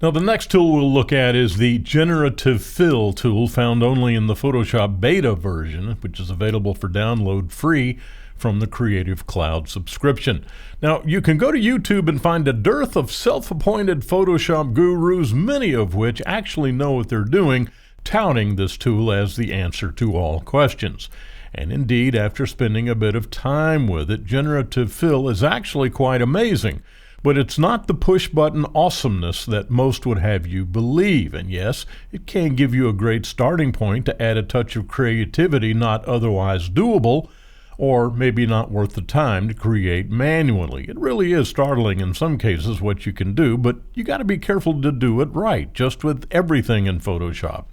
Now, the next tool we'll look at is the Generative Fill tool, found only in the Photoshop beta version, which is available for download free from the Creative Cloud subscription. Now, you can go to YouTube and find a dearth of self-appointed Photoshop gurus, many of which actually know what they're doing, touting this tool as the answer to all questions. And indeed, after spending a bit of time with it, Generative Fill is actually quite amazing. But it's not the push-button awesomeness that most would have you believe. And yes, it can give you a great starting point to add a touch of creativity not otherwise doable, or maybe not worth the time to create manually. It really is startling in some cases what you can do, but you got to be careful to do it right, just with everything in Photoshop.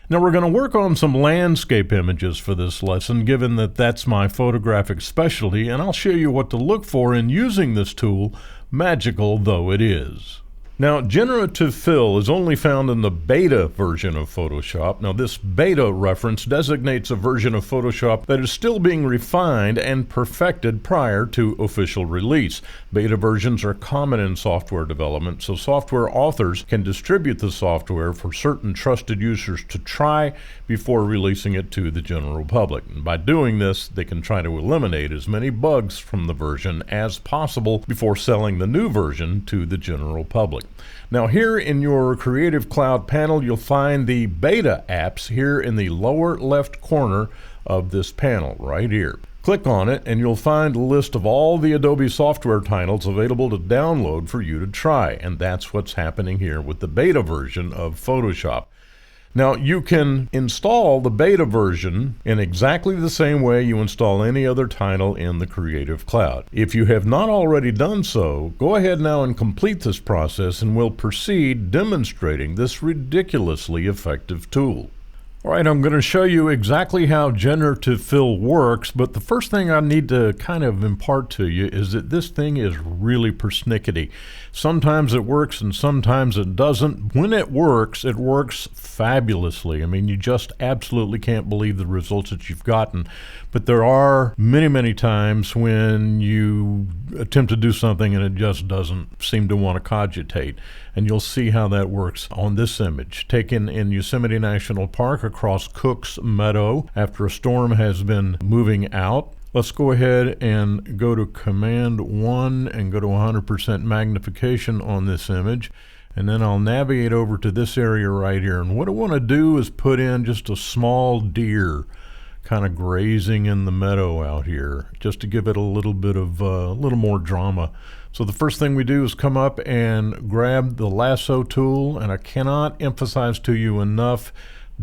Now, we're going to work on some landscape images for this lesson, given that that's my photographic specialty, and I'll show you what to look for in using this tool, magical though it is. Now, Generative Fill is only found in the beta version of Photoshop. Now, this beta reference designates a version of Photoshop that is still being refined and perfected prior to official release. Beta versions are common in software development, so software authors can distribute the software for certain trusted users to try before releasing it to the general public. And by doing this, they can try to eliminate as many bugs from the version as possible before selling the new version to the general public. Now, here in your Creative Cloud panel, you'll find the beta apps here in the lower left corner of this panel right here. Click on it and you'll find a list of all the Adobe software titles available to download for you to try, and that's what's happening here with the beta version of Photoshop. Now, you can install the beta version in exactly the same way you install any other title in the Creative Cloud. If you have not already done so, go ahead now and complete this process, and we'll proceed demonstrating this ridiculously effective tool. All right, I'm going to show you exactly how Generative Fill works, but the first thing I need to kind of impart to you is that this thing is really persnickety. Sometimes it works and sometimes it doesn't. When it works fabulously. I mean, you just absolutely can't believe the results that you've gotten. But there are many, many times when you attempt to do something and it just doesn't seem to want to cogitate. And you'll see how that works on this image, taken in Yosemite National Park across Cook's Meadow after a storm has been moving out. Let's go ahead and go to Command 1 and go to 100% magnification on this image. And then I'll navigate over to this area right here. And what I want to do is put in just a small deer kind of grazing in the meadow out here, just to give it a little bit of a little more drama. So the first thing we do is come up and grab the lasso tool, and I cannot emphasize to you enough,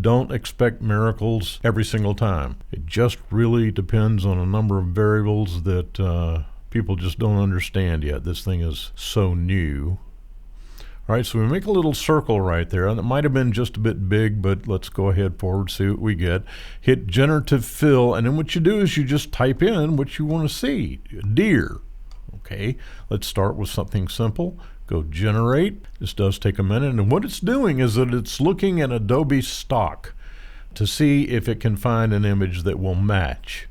don't expect miracles every single time. It just really depends on a number of variables that people just don't understand yet. This thing is so new. All right, so we make a little circle right there, and it might have been just a bit big, but let's go ahead forward, see what we get. Hit Generative Fill, and then what you do is you just type in what you want to see, deer. Okay, let's start with something simple. Go Generate. This does take a minute, and what it's doing is that it's looking at Adobe stock to see if it can find an image that will match.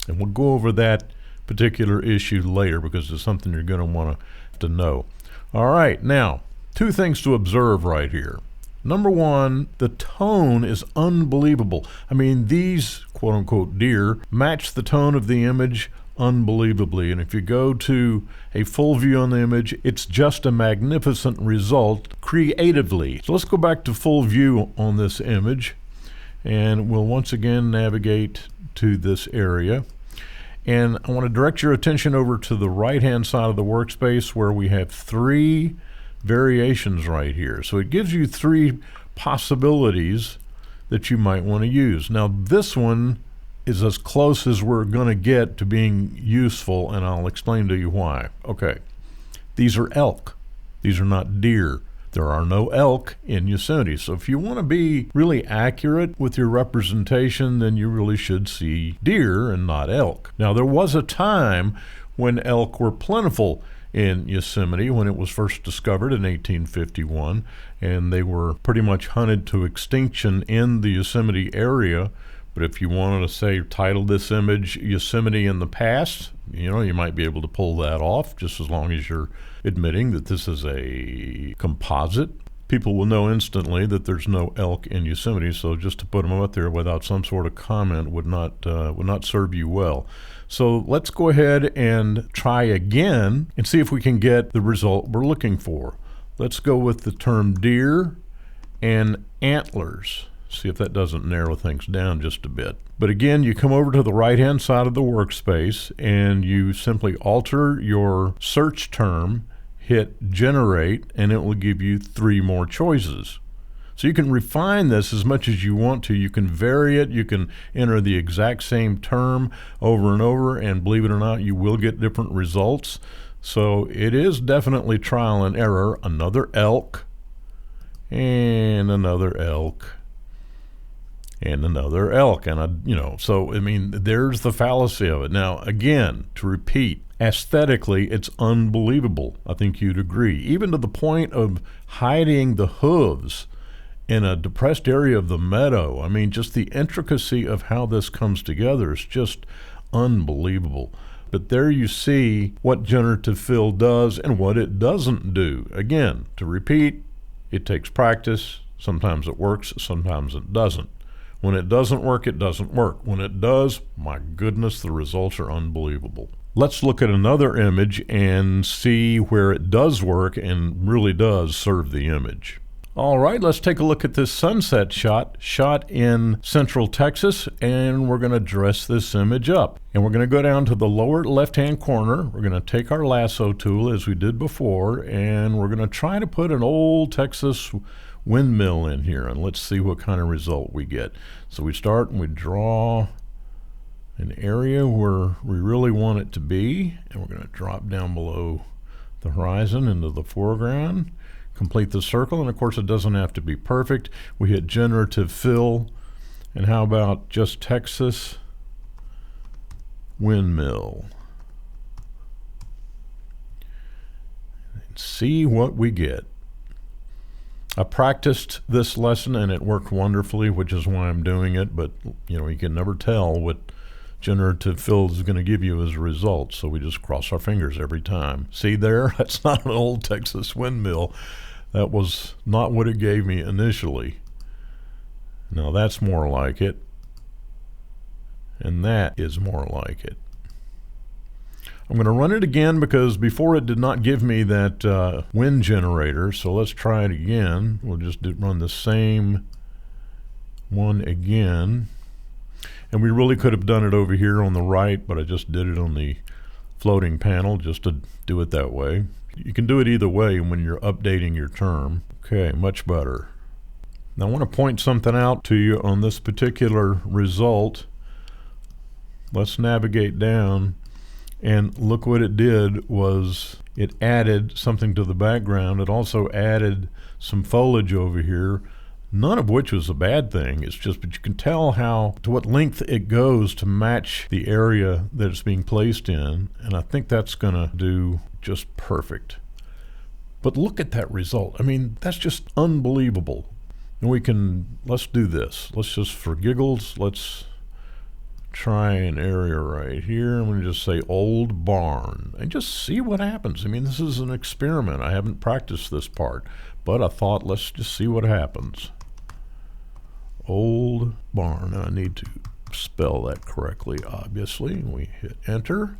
And we'll go over that particular issue later because it's something you're going to want to know. All right, now, two things to observe right here. Number one, the tone is unbelievable. I mean, these quote-unquote deer match the tone of the image unbelievably, and if you go to a full view on the image, it's just a magnificent result creatively. So let's go back to full view on this image, and we'll once again navigate to this area. And I want to direct your attention over to the right-hand side of the workspace where we have three variations right here. So it gives you three possibilities that you might want to use. Now, this one is as close as we're going to get to being useful, and I'll explain to you why. Okay, these are elk. These are not deer. There are no elk in Yosemite. So if you want to be really accurate with your representation, then you really should see deer and not elk. Now, there was a time when elk were plentiful in Yosemite when it was first discovered in 1851, and they were pretty much hunted to extinction in the Yosemite area But if you wanted to say title this image Yosemite in the past, you might be able to pull that off, just as long as you're admitting that this is a composite. People will know instantly that there's no elk in Yosemite, so just to put them out there without some sort of comment would not serve you well. So let's go ahead and try again and see if we can get the result we're looking for. Let's go with the term deer and antlers. See if that doesn't narrow things down just a bit. But again, you come over to the right-hand side of the workspace and you simply alter your search term, hit generate, and it will give you 3 more choices. So you can refine this as much as you want to. You can vary it. You can enter the exact same term over and over, and believe it or not, you will get different results. So it is definitely trial and error. Another elk, and another elk, and another elk. And so I mean, there's the fallacy of it. Now, again, to repeat, aesthetically, it's unbelievable. I think you'd agree, even to the point of hiding the hooves in a depressed area of the meadow. I mean, just the intricacy of how this comes together is just unbelievable. But there you see what generative fill does and what it doesn't do. Again, to repeat, it takes practice. Sometimes it works, sometimes it doesn't. When it doesn't work, it doesn't work. When it does, my goodness, the results are unbelievable. Let's look at another image and see where it does work and really does serve the image. All right, let's take a look at this sunset shot in Central Texas, and we're going to dress this image up. And we're going to go down to the lower left-hand corner. We're going to take our lasso tool as we did before, and we're going to try to put an old Texas windmill in here, and let's see what kind of result we get. So we start and we draw an area where we really want it to be, and we're going to drop down below the horizon into the foreground. Complete the circle, and of course it doesn't have to be perfect. We hit generative fill, and how about just Texas windmill? And see what we get. I practiced this lesson and it worked wonderfully, which is why I'm doing it, but you can never tell what generative fill is going to give you as a result, so we just cross our fingers every time. See there? That's not an old Texas windmill. That was not what it gave me initially. Now that's more like it, and that is more like it. I'm going to run it again because before it did not give me that wind generator, so let's try it again. We'll just run the same one again. And we really could have done it over here on the right, but I just did it on the floating panel just to do it that way. You can do it either way when you're updating your term. Okay, much better. Now I want to point something out to you on this particular result. Let's navigate down, and look what it did was it added something to the background. It also added some foliage over here, none of which was a bad thing. It's just, but you can tell to what length it goes to match the area that it's being placed in, and I think that's going to do just perfect. But look at that result. I mean, that's just unbelievable. And let's do this. Let's just, for giggles, let's try an area right here. I'm going to just say old barn and just see what happens. I mean, this is an experiment. I haven't practiced this part, but I thought let's just see what happens. Old barn. I need to spell that correctly, obviously. We hit enter.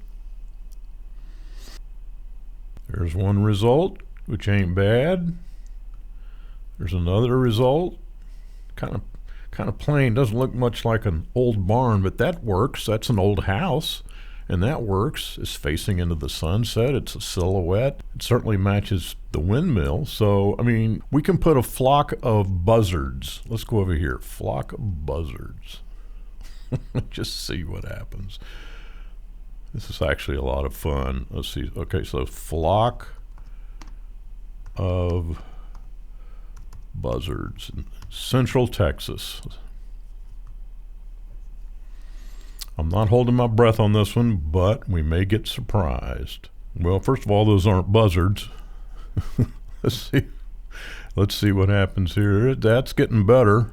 There's one result, which ain't bad. There's another result, kind of plain, doesn't look much like an old barn, but that works. That's an old house, and that works. It's facing into the sunset. It's a silhouette. It certainly matches the windmill. So, I mean, we can put a flock of buzzards. Let's go over here. Flock of buzzards. Just see what happens. This is actually a lot of fun. Let's see. Okay, so flock of buzzards in Central Texas. I'm not holding my breath on this one, but we may get surprised. Well, first of all, those aren't buzzards. Let's see what happens here. That's getting better.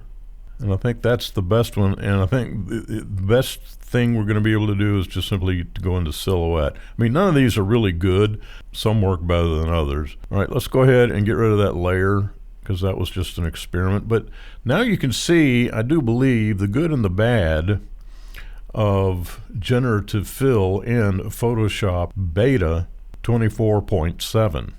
And I think that's the best one. And I think the best thing we're going to be able to do is just simply to go into Silhouette. I mean, none of these are really good. Some work better than others. All right, let's go ahead and get rid of that layer, because that was just an experiment. But now you can see, I do believe, the good and the bad of Generative Fill in Photoshop Beta 24.7.